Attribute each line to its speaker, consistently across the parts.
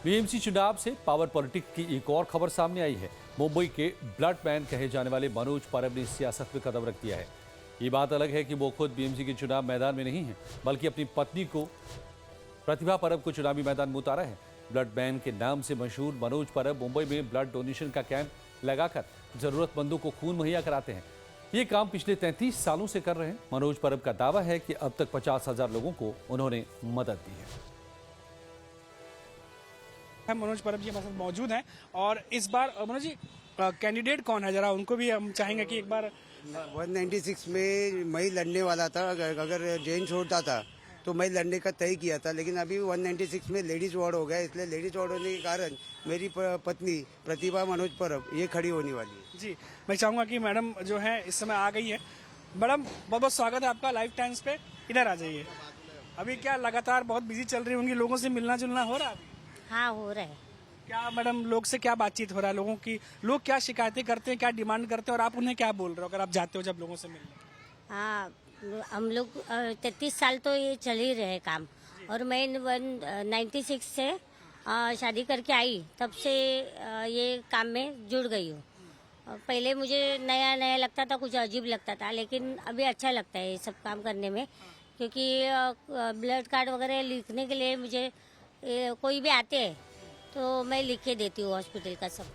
Speaker 1: BMC चुनाव से power politics की एक और खबर सामने आई है। मुंबई के ब्लड मैन कहे जाने वाले मनोज परब ने सियासत में कदम रख दिया है। ये बात अलग है कि वो खुद बीएमसी के चुनाव मैदान में नहीं है, बल्कि अपनी पत्नी को प्रतिभा परब को चुनावी मैदान में उतारा है। ब्लड मैन के नाम से मशहूर मनोज परब मुंबई में ब्लड डोनेशन का कैंप लगाकर जरूरतमंदों को खून मुहैया कराते हैं। ये काम पिछले 33 सालों से कर रहे हैं। मनोज परब का दावा है कि अब तक 50,000 लोगों को उन्होंने मदद दी है।
Speaker 2: मनोज परब जी हमारे साथ मौजूद हैं और इस बार मनोज जी कैंडिडेट कौन है, जरा उनको भी हम चाहेंगे कि एक बार
Speaker 3: 196 में मैं लड़ने वाला था। अगर जैन छोड़ता था तो मैं लड़ने का तय किया था, लेकिन अभी 196 में लेडीज वार्ड हो गया, इसलिए लेडीज वार्ड होने के कारण मेरी पत्नी प्रतिभा मनोज परब ये खड़ी होने वाली है।
Speaker 2: जी मैं चाहूंगा कि मैडम जो है इस समय आ गई है। मैडम बहुत बहुत स्वागत है आपका लाइव टाइम्स पे, इधर आ जाइए। अभी क्या लगातार बहुत बिजी चल रही होंगी, लोगों से मिलना जुलना हो रहा है अभी?
Speaker 4: हाँ हो रहा है।
Speaker 2: क्या मैडम लोग से क्या बातचीत हो रहा है, लोगों की लोग क्या शिकायतें करते हैं, क्या डिमांड करते हैं और आप उन्हें क्या बोल रहे हो अगर आप जाते हो जब लोगों से मिलने?
Speaker 4: हाँ हम लोग 33 साल तो ये चल ही रहे काम, और मैं 96 से शादी करके आई, तब से ये काम में जुड़ गई हूँ। पहले मुझे नया नया लगता था, कुछ अजीब लगता था, लेकिन अभी अच्छा लगता है ये सब काम करने में, क्योंकि ब्लड कार्ड वगैरह लिखने के लिए मुझे कोई भी आते हैं तो मैं लिख के देती हूँ हॉस्पिटल का सब।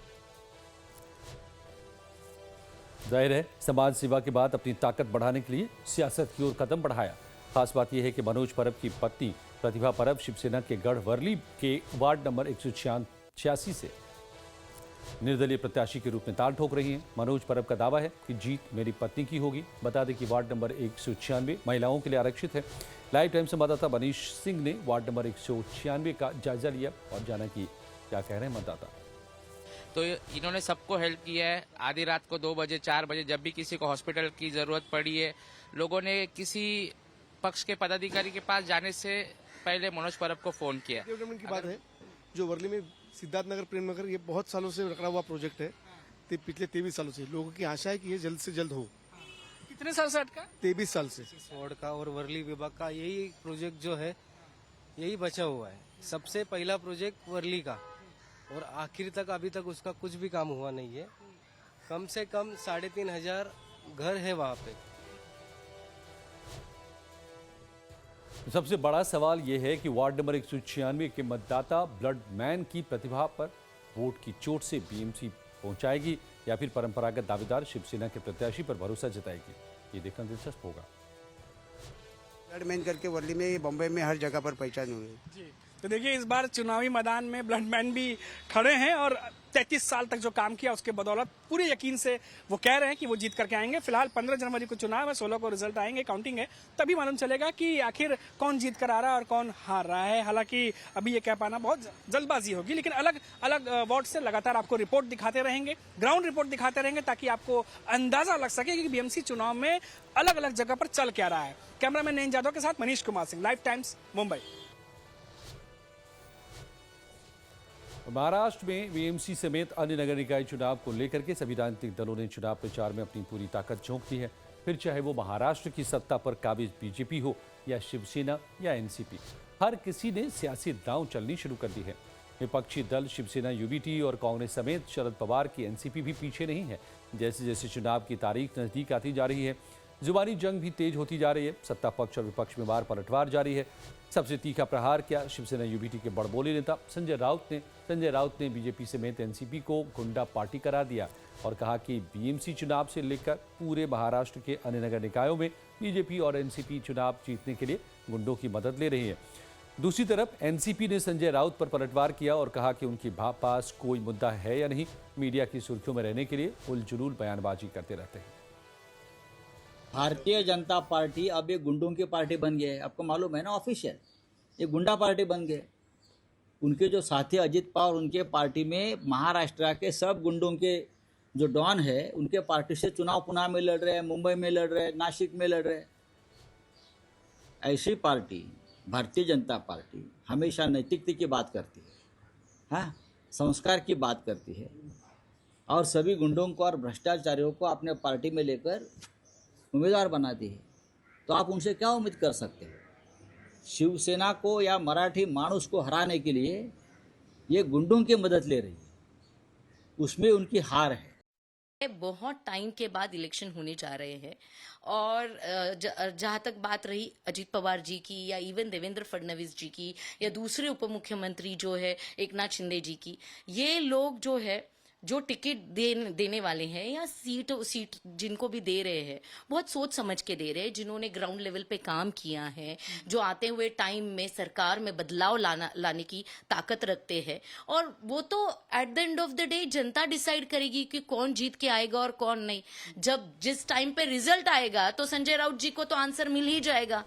Speaker 1: जाहिर है समाज सेवा के बाद अपनी ताकत बढ़ाने के लिए सियासत की ओर कदम बढ़ाया। खास बात यह है कि मनोज परब की पत्नी प्रतिभा परब शिवसेना के गढ़ वर्ली के वार्ड नंबर 186 से निर्दलीय प्रत्याशी के रूप में ताल ठोक रही हैं। मनोज परब का दावा है कि जीत मेरी पत्नी की होगी। बता दें कि वार्ड नंबर 196 महिलाओं के लिए आरक्षित है। लाइव टाइम संवाददाता मनीष सिंह ने वार्ड नंबर 196 का जायजा लिया और जाना कि क्या कह रहे हैं मतदाता।
Speaker 5: तो इन्होंने सबको हेल्प किया है। आधी रात को 2 बजे 4 बजे जब भी किसी को हॉस्पिटल की जरूरत पड़ी है, लोगों ने किसी पक्ष के पदाधिकारी के पास जाने से पहले मनोज परब को फोन किया।
Speaker 6: डेवलपमेंट की बात है जो वर्ली में सिद्धार्थ नगर प्रेम नगर, ये बहुत सालों से रखा हुआ प्रोजेक्ट है। पिछले 23 सालों से लोगों की आशा है कि ये जल्द से जल्द हो।
Speaker 2: कितने साल से अटका?
Speaker 6: 23 साल से
Speaker 7: वार्ड का और वर्ली विभाग का यही प्रोजेक्ट जो है यही बचा हुआ है। सबसे पहला प्रोजेक्ट वर्ली का, और आखिर तक अभी तक उसका कुछ भी काम हुआ नहीं है। कम से कम 3,500 घर है वहाँ पे।
Speaker 1: सबसे बड़ा सवाल यह है कि वार्ड नंबर 196 के मतदाता ब्लड मैन की प्रतिभा पर वोट की चोट से बीएमसी पहुंचाएगी या फिर परंपरागत दावेदार शिवसेना के प्रत्याशी पर भरोसा जताएगी। ये देखना दिलचस्प होगा।
Speaker 3: ब्लड मैन करके वर्ली में, बॉम्बे में हर जगह पर पहचान हुई है।
Speaker 2: जी तो देखिए इस बार चुनावी मैदान में ब्लड मैन भी खड़े हैं और 33 साल तक जो काम किया उसके बदौलत पूरे यकीन से वो कह रहे हैं कि वो जीत करके आएंगे। फिलहाल 15 जनवरी को चुनाव है, 16 को रिजल्ट आएंगे, काउंटिंग है, तभी मालूम चलेगा कि आखिर कौन जीत कर आ रहा है और कौन हार रहा है। हालांकि अभी ये कह पाना बहुत जल्दबाजी होगी, लेकिन अलग अलग वार्ड से लगातार आपको रिपोर्ट दिखाते रहेंगे, ग्राउंड रिपोर्ट दिखाते रहेंगे, ताकि आपको अंदाजा लग सके कि बीएमसी चुनाव में अलग अलग जगह पर चल क्या रहा है। कैमरामैन नयन जाधव के साथ मनीष कुमार सिंह, लाइव टाइम्स, मुंबई।
Speaker 1: महाराष्ट्र में बीएमसी समेत अन्य नगर निकाय चुनाव को लेकर के सभी राजनीतिक दलों ने चुनाव प्रचार में अपनी पूरी ताकत झोंक दी है। फिर चाहे वो महाराष्ट्र की सत्ता पर काबिज बीजेपी हो या शिवसेना या एनसीपी, हर किसी ने सियासी दांव चलनी शुरू कर दी है। विपक्षी दल शिवसेना यूबीटी और कांग्रेस समेत शरद पवार की एनसीपी भी पीछे नहीं है। जैसे जैसे चुनाव की तारीख नजदीक आती जा रही है, जुबानी जंग भी तेज होती जा रही है। सत्ता पक्ष और विपक्ष में वार पलटवार जारी है। सबसे तीखा प्रहार क्या शिवसेना यूबीटी के बड़बोले नेता संजय राउत ने बीजेपी समेत एनसीपी को गुंडा पार्टी करार दिया और कहा कि बीएमसी चुनाव से लेकर पूरे महाराष्ट्र के अन्य नगर निकायों में बीजेपी और एनसीपी चुनाव जीतने के लिए गुंडों की मदद ले रही है। दूसरी तरफ एनसीपी ने संजय राउत पर पलटवार किया और कहा कि उनके पास कोई मुद्दा है या नहीं, मीडिया की सुर्खियों में रहने के लिए उलझुल बयानबाजी करते रहते हैं।
Speaker 8: भारतीय जनता पार्टी अब एक गुंडों की पार्टी बन गई है। आपको मालूम है ना, ऑफिशियल ये गुंडा पार्टी बन गए। उनके जो साथी अजित पवार, उनके पार्टी में महाराष्ट्र के सब गुंडों के जो डॉन है, उनके पार्टी से चुनाव पुणे में लड़ रहे हैं, मुंबई में लड़ रहे हैं, नासिक में लड़ रहे हैं। ऐसी पार्टी भारतीय जनता पार्टी हमेशा नैतिकता की बात करती है, हाँ, संस्कार की बात करती है, और सभी गुंडों को और भ्रष्टाचारियों को अपने पार्टी में लेकर उम्मीदवार बनाती है। तो आप उनसे क्या उम्मीद कर सकते हैं? शिवसेना को या मराठी मानुस को हराने के लिए ये गुंडों की मदद ले रही है, उसमें उनकी हार है।
Speaker 9: बहुत टाइम के बाद इलेक्शन होने जा रहे हैं और जहां तक बात रही अजीत पवार जी की या इवन देवेंद्र फडणवीस जी की या दूसरे उप मुख्यमंत्री जो है एकनाथ शिंदे जी की, ये लोग जो है जो टिकट देने वाले हैं या सीट जिनको भी दे रहे हैं बहुत सोच समझ के दे रहे हैं, जिन्होंने ग्राउंड लेवल पे काम किया है, जो आते हुए टाइम में सरकार में बदलाव लाने की ताकत रखते हैं। और वो तो at the end of the day Janata decide करेगी कि कौन जीत के आएगा और कौन नहीं। जब जिस टाइम पे रिजल्ट आएगा तो संजय राउत जी को तो आंसर मिल ही जाएगा